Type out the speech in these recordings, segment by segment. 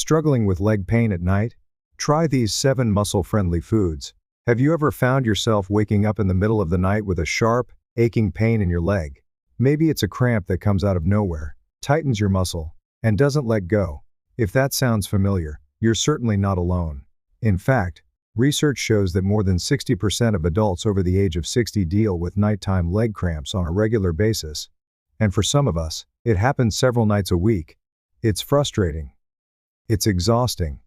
Struggling with leg pain at night? Try these 7 muscle-friendly foods. Have you ever found yourself waking up in the middle of the night with a sharp, aching pain in your leg? Maybe it's a cramp that comes out of nowhere, tightens your muscle, and doesn't let go. If that sounds familiar, you're certainly not alone. In fact, research shows that more than 60% of adults over the age of 60 deal with nighttime leg cramps on a regular basis. And for some of us, it happens several nights a week. It's frustrating. It's exhausting.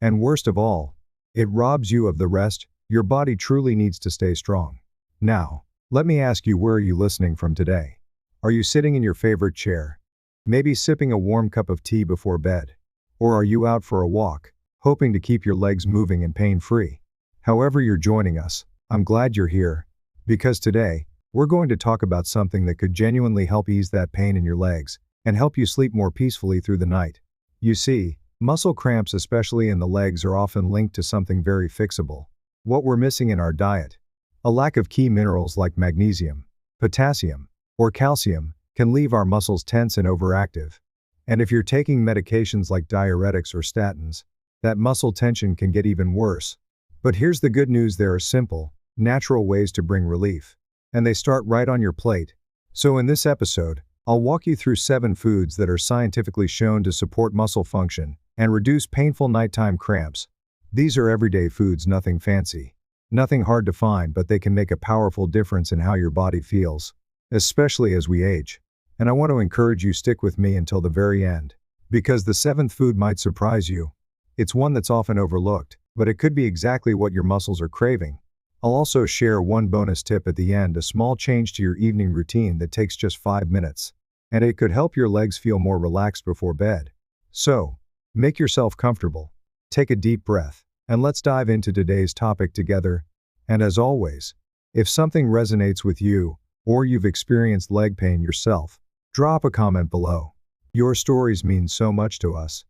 And worst of all, it robs you of the rest your body truly needs to stay strong. Now, let me ask you, where are you listening from today? Are you sitting in your favorite chair? Maybe sipping a warm cup of tea before bed? Or are you out for a walk, hoping to keep your legs moving and pain-free? However you're joining us, I'm glad you're here, because today, we're going to talk about something that could genuinely help ease that pain in your legs and help you sleep more peacefully through the night. You see, muscle cramps, especially in the legs, are often linked to something very fixable: what we're missing in our diet. A lack of key minerals like magnesium, potassium, or calcium can leave our muscles tense and overactive. And if you're taking medications like diuretics or statins, that muscle tension can get even worse. But here's the good news: there are simple, natural ways to bring relief. And they start right on your plate. So in this episode, I'll walk you through 7 foods that are scientifically shown to support muscle function and reduce painful nighttime cramps. These are everyday foods, nothing fancy, nothing hard to find, but they can make a powerful difference in how your body feels, especially as we age. And I want to encourage you, stick with me until the very end, because the 7th food might surprise you. It's one that's often overlooked, but it could be exactly what your muscles are craving. I'll also share one bonus tip at the end, a small change to your evening routine that takes just 5 minutes, and it could help your legs feel more relaxed before bed. So, make yourself comfortable, take a deep breath, and let's dive into today's topic together. And as always, if something resonates with you, or you've experienced leg pain yourself, drop a comment below. Your stories mean so much to us,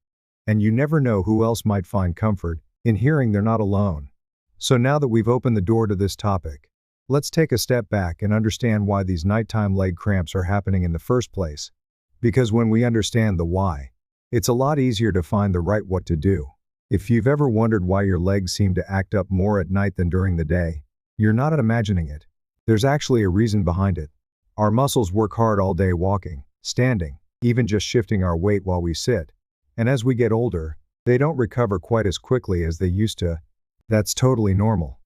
and you never know who else might find comfort in hearing they're not alone. So now that we've opened the door to this topic, let's take a step back and understand why these nighttime leg cramps are happening in the first place. Because when we understand the why, it's a lot easier to find the right what to do. If you've ever wondered why your legs seem to act up more at night than during the day, you're not imagining it. There's actually a reason behind it. Our muscles work hard all day, walking, standing, even just shifting our weight while we sit. And as we get older, they don't recover quite as quickly as they used to. That's totally normal.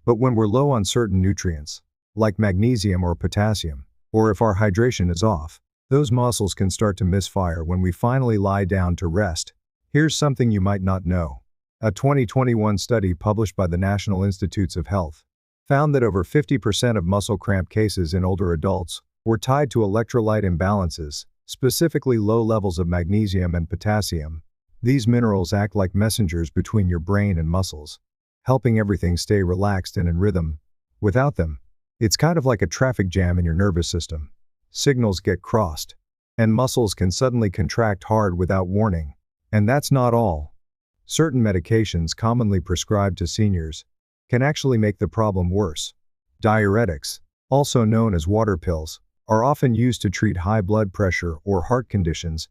But when we're low on certain nutrients, like magnesium or potassium, or if our hydration is off, those muscles can start to misfire when we finally lie down to rest. Here's something you might not know. A 2021 study published by the National Institutes of Health found that over 50% of muscle cramp cases in older adults were tied to electrolyte imbalances, specifically low levels of magnesium and potassium. These minerals act like messengers between your brain and muscles, helping everything stay relaxed and in rhythm. Without them, it's kind of like a traffic jam in your nervous system. Signals get crossed, and muscles can suddenly contract hard without warning. And that's not all. Certain medications commonly prescribed to seniors can actually make the problem worse. Diuretics, also known as water pills, are often used to treat high blood pressure or heart conditions,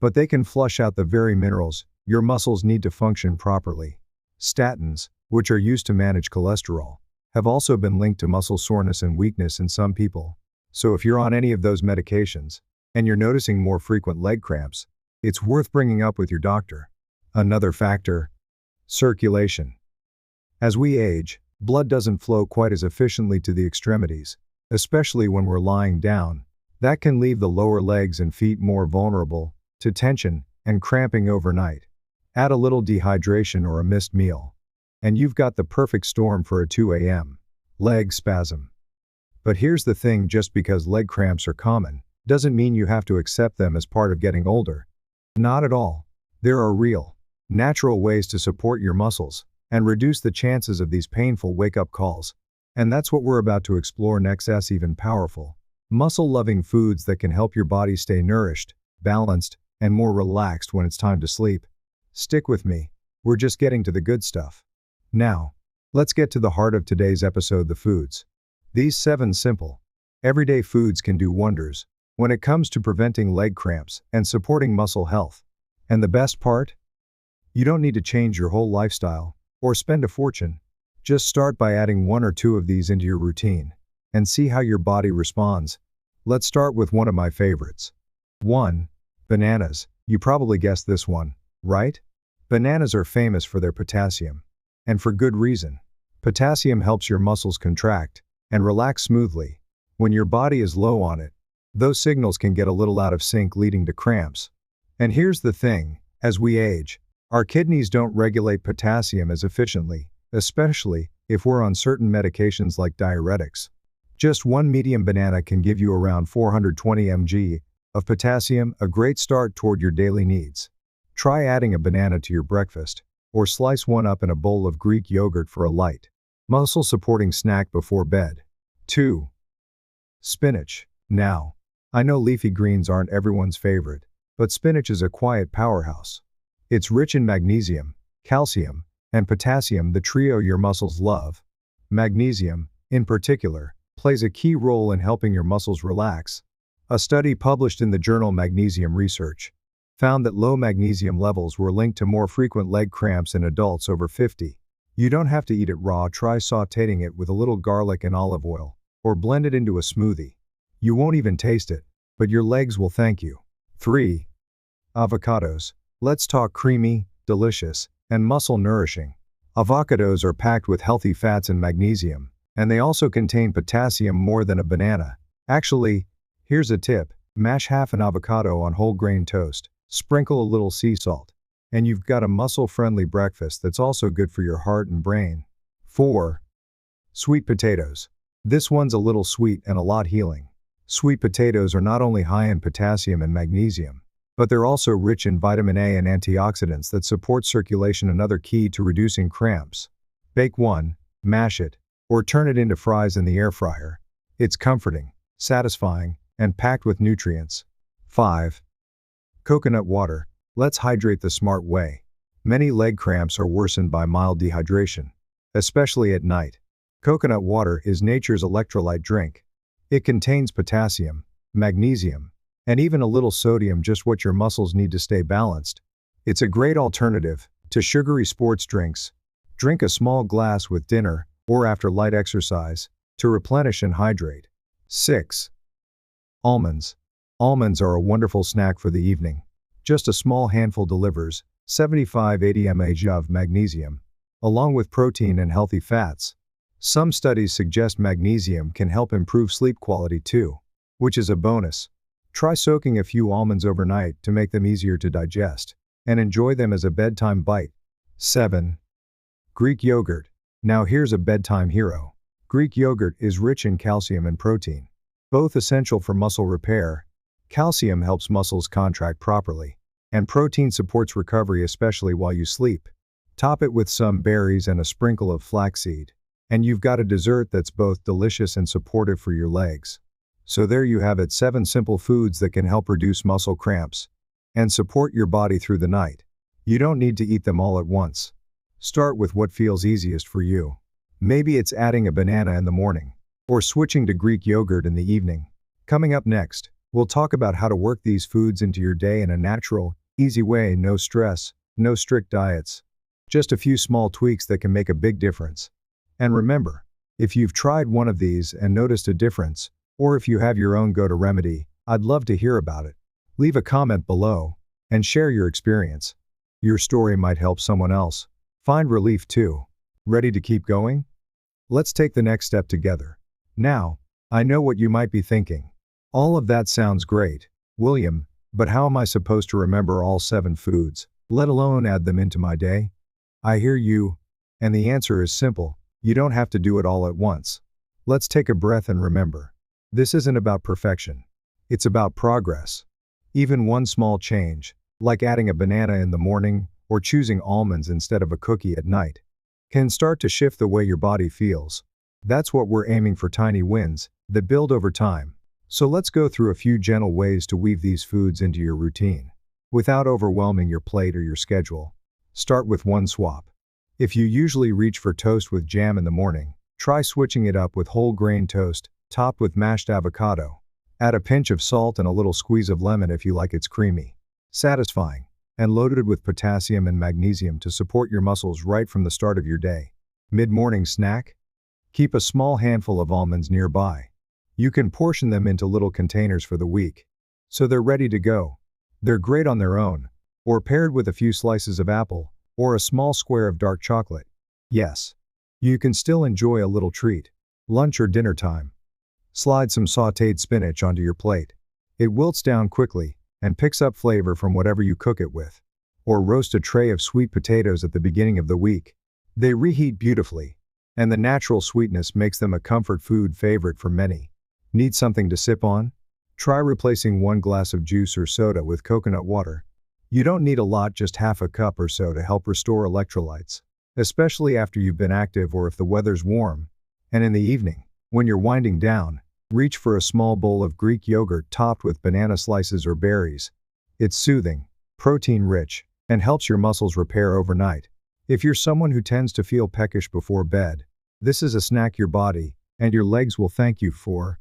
but they can flush out the very minerals your muscles need to function properly. Statins, which are used to manage cholesterol, have also been linked to muscle soreness and weakness in some people. So if you're on any of those medications, and you're noticing more frequent leg cramps, it's worth bringing up with your doctor. Another factor: circulation. As we age, blood doesn't flow quite as efficiently to the extremities, especially when we're lying down. That can leave the lower legs and feet more vulnerable to tension and cramping overnight. Add a little dehydration or a missed meal, and you've got the perfect storm for a 2 a.m. leg spasm. But here's the thing: just because leg cramps are common, doesn't mean you have to accept them as part of getting older. Not at all. There are real, natural ways to support your muscles and reduce the chances of these painful wake-up calls. And that's what we're about to explore next. As even powerful, muscle-loving foods that can help your body stay nourished, balanced, and more relaxed when it's time to sleep. Stick with me. We're just getting to the good stuff. Now, let's get to the heart of today's episode: the foods. These 7 simple, everyday foods can do wonders when it comes to preventing leg cramps and supporting muscle health. And the best part? You don't need to change your whole lifestyle or spend a fortune. Just start by adding one or two of these into your routine and see how your body responds. Let's start with one of my favorites. 1. Bananas. You probably guessed this one, right? Bananas are famous for their potassium. And for good reason. Potassium helps your muscles contract and relax smoothly. When your body is low on it, those signals can get a little out of sync, leading to cramps. And here's the thing, as we age, our kidneys don't regulate potassium as efficiently, especially if we're on certain medications like diuretics. Just one medium banana can give you around 420 mg of potassium, a great start toward your daily needs. Try adding a banana to your breakfast, or slice one up in a bowl of Greek yogurt for a light, muscle-supporting snack before bed. 2. Spinach. Now, I know leafy greens aren't everyone's favorite, but spinach is a quiet powerhouse. It's rich in magnesium, calcium, and potassium, the trio your muscles love. Magnesium, in particular, plays a key role in helping your muscles relax. A study published in the journal Magnesium Research found that low magnesium levels were linked to more frequent leg cramps in adults over 50. You don't have to eat it raw. Try sautéing it with a little garlic and olive oil, or blend it into a smoothie. You won't even taste it, but your legs will thank you. 3. Avocados. Let's talk creamy, delicious, and muscle nourishing. Avocados are packed with healthy fats and magnesium, and they also contain potassium more than a banana. Actually, here's a tip: mash half an avocado on whole grain toast, sprinkle a little sea salt, and you've got a muscle-friendly breakfast that's also good for your heart and brain. 4. Sweet potatoes. This one's a little sweet and a lot healing. Sweet potatoes are not only high in potassium and magnesium, but they're also rich in vitamin A and antioxidants that support circulation, another key to reducing cramps. Bake one, mash it, or turn it into fries in the air fryer. It's comforting, satisfying, and packed with nutrients. 5. Coconut water. Let's hydrate the smart way. Many leg cramps are worsened by mild dehydration, especially at night. Coconut water is nature's electrolyte drink. It contains potassium, magnesium, and even a little sodium, just what your muscles need to stay balanced. It's a great alternative to sugary sports drinks. Drink a small glass with dinner or after light exercise to replenish and hydrate. 6. Almonds. Almonds are a wonderful snack for the evening. Just a small handful delivers 75–80 mg of magnesium, along with protein and healthy fats. Some studies suggest magnesium can help improve sleep quality too, which is a bonus. Try soaking a few almonds overnight to make them easier to digest, and enjoy them as a bedtime bite. 7. Greek yogurt. Now here's a bedtime hero. Greek yogurt is rich in calcium and protein, both essential for muscle repair. Calcium helps muscles contract properly, and protein supports recovery, especially while you sleep. Top it with some berries and a sprinkle of flaxseed, and you've got a dessert that's both delicious and supportive for your legs. So there you have it, 7 simple foods that can help reduce muscle cramps and support your body through the night. You don't need to eat them all at once. Start with what feels easiest for you. Maybe it's adding a banana in the morning, or switching to Greek yogurt in the evening. Coming up next, we'll talk about how to work these foods into your day in a natural, easy way. No stress, no strict diets. Just a few small tweaks that can make a big difference. And remember, if you've tried one of these and noticed a difference, or if you have your own go-to remedy, I'd love to hear about it. Leave a comment below and share your experience. Your story might help someone else find relief too. Ready to keep going? Let's take the next step together. Now, I know what you might be thinking. All of that sounds great, William, but how am I supposed to remember all 7 foods, let alone add them into my day? I hear you, and the answer is simple. You don't have to do it all at once. Let's take a breath and remember. This isn't about perfection. It's about progress. Even one small change, like adding a banana in the morning or choosing almonds instead of a cookie at night, can start to shift the way your body feels. That's what we're aiming for, tiny wins that build over time. So let's go through a few gentle ways to weave these foods into your routine without overwhelming your plate or your schedule. Start with one swap. If you usually reach for toast with jam in the morning, try switching it up with whole grain toast, topped with mashed avocado. Add a pinch of salt and a little squeeze of lemon if you like it's creamy, satisfying, and loaded with potassium and magnesium to support your muscles right from the start of your day. Mid-morning snack? Keep a small handful of almonds nearby. You can portion them into little containers for the week, so they're ready to go. They're great on their own, or paired with a few slices of apple, or a small square of dark chocolate. Yes, you can still enjoy a little treat. Lunch or dinner time. Slide some sautéed spinach onto your plate. It wilts down quickly and picks up flavor from whatever you cook it with. Or roast a tray of sweet potatoes at the beginning of the week. They reheat beautifully, and the natural sweetness makes them a comfort food favorite for many. Need something to sip on? Try replacing 1 glass of juice or soda with coconut water. You don't need a lot, just half a cup or so to help restore electrolytes, especially after you've been active or if the weather's warm. And in the evening, when you're winding down, reach for a small bowl of Greek yogurt topped with banana slices or berries. It's soothing, protein-rich, and helps your muscles repair overnight. If you're someone who tends to feel peckish before bed, this is a snack your body and your legs will thank you for.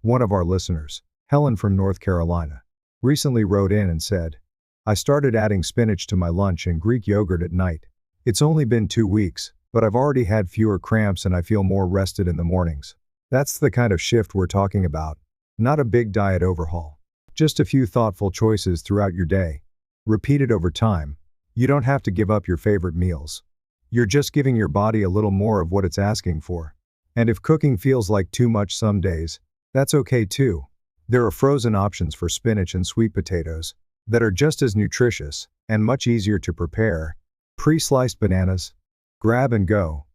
One of our listeners, Helen from North Carolina, recently wrote in and said, "I started adding spinach to my lunch and Greek yogurt at night. It's only been 2 weeks, but I've already had fewer cramps and I feel more rested in the mornings." That's the kind of shift we're talking about. Not a big diet overhaul. Just a few thoughtful choices throughout your day. Repeated over time. You don't have to give up your favorite meals. You're just giving your body a little more of what it's asking for. And if cooking feels like too much some days, that's okay too. There are frozen options for spinach and sweet potatoes that are just as nutritious and much easier to prepare. Pre-sliced bananas. Grab and go.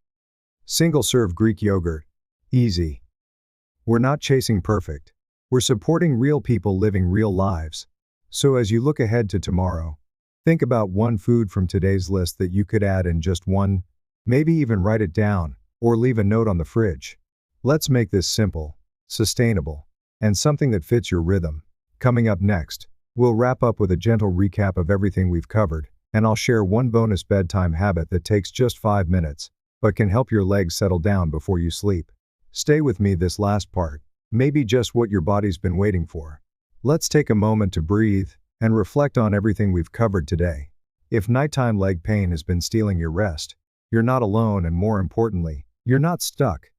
Single-serve Greek yogurt. Easy. We're not chasing perfect. We're supporting real people living real lives. So as you look ahead to tomorrow, think about one food from today's list that you could add in just one, maybe even write it down, or leave a note on the fridge. Let's make this simple, sustainable, and something that fits your rhythm. Coming up next, we'll wrap up with a gentle recap of everything we've covered, and I'll share one bonus bedtime habit that takes just 5 minutes, but can help your legs settle down before you sleep. Stay with me this last part, maybe just what your body's been waiting for. Let's take a moment to breathe and reflect on everything we've covered today. If nighttime leg pain has been stealing your rest, you're not alone, and more importantly, you're not stuck.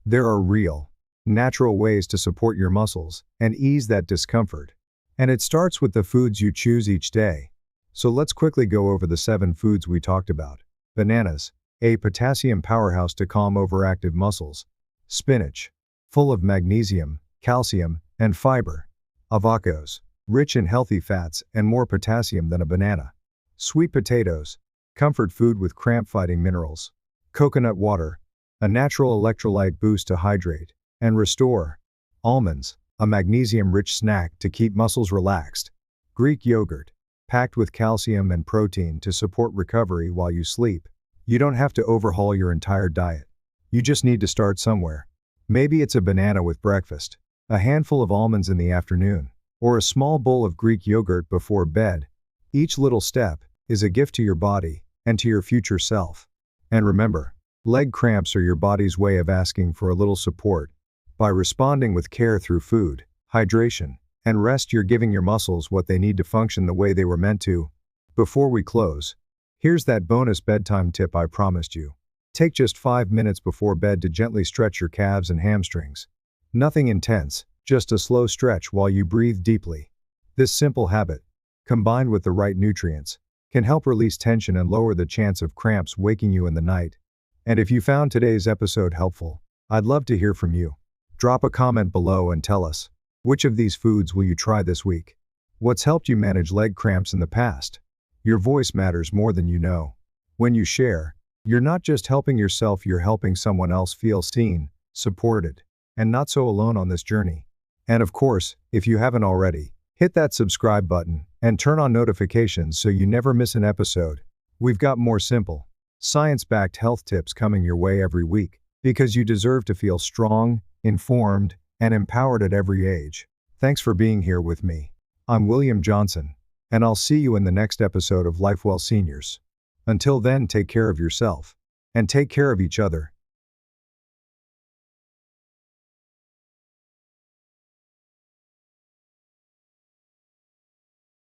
There are real, natural ways to support your muscles and ease that discomfort. And it starts with the foods you choose each day. So let's quickly go over the 7 foods we talked about. Bananas, a potassium powerhouse to calm overactive muscles. Spinach, full of magnesium, calcium, and fiber. Avocados, rich in healthy fats and more potassium than a banana. Sweet potatoes, comfort food with cramp-fighting minerals. Coconut water, a natural electrolyte boost to hydrate and restore. Almonds, a magnesium-rich snack to keep muscles relaxed. Greek yogurt, packed with calcium and protein to support recovery while you sleep. You don't have to overhaul your entire diet. You just need to start somewhere. Maybe it's a banana with breakfast, a handful of almonds in the afternoon, or a small bowl of Greek yogurt before bed. Each little step is a gift to your body and to your future self. And remember, leg cramps are your body's way of asking for a little support. By responding with care through food, hydration, and rest, you're giving your muscles what they need to function the way they were meant to. Before we close, here's that bonus bedtime tip I promised you. Take just 5 minutes before bed to gently stretch your calves and hamstrings. Nothing intense, just a slow stretch while you breathe deeply. This simple habit, combined with the right nutrients, can help release tension and lower the chance of cramps waking you in the night. And if you found today's episode helpful, I'd love to hear from you. Drop a comment below and tell us, which of these foods will you try this week? What's helped you manage leg cramps in the past? Your voice matters more than you know. When you share, you're not just helping yourself, you're helping someone else feel seen, supported, and not so alone on this journey. And of course, if you haven't already, hit that subscribe button and turn on notifications so you never miss an episode. We've got more simple, science-backed health tips coming your way every week, because you deserve to feel strong, informed, and empowered at every age. Thanks for being here with me. I'm William Johnson, and I'll see you in the next episode of Lifewell Seniors. Until then, take care of yourself, and take care of each other.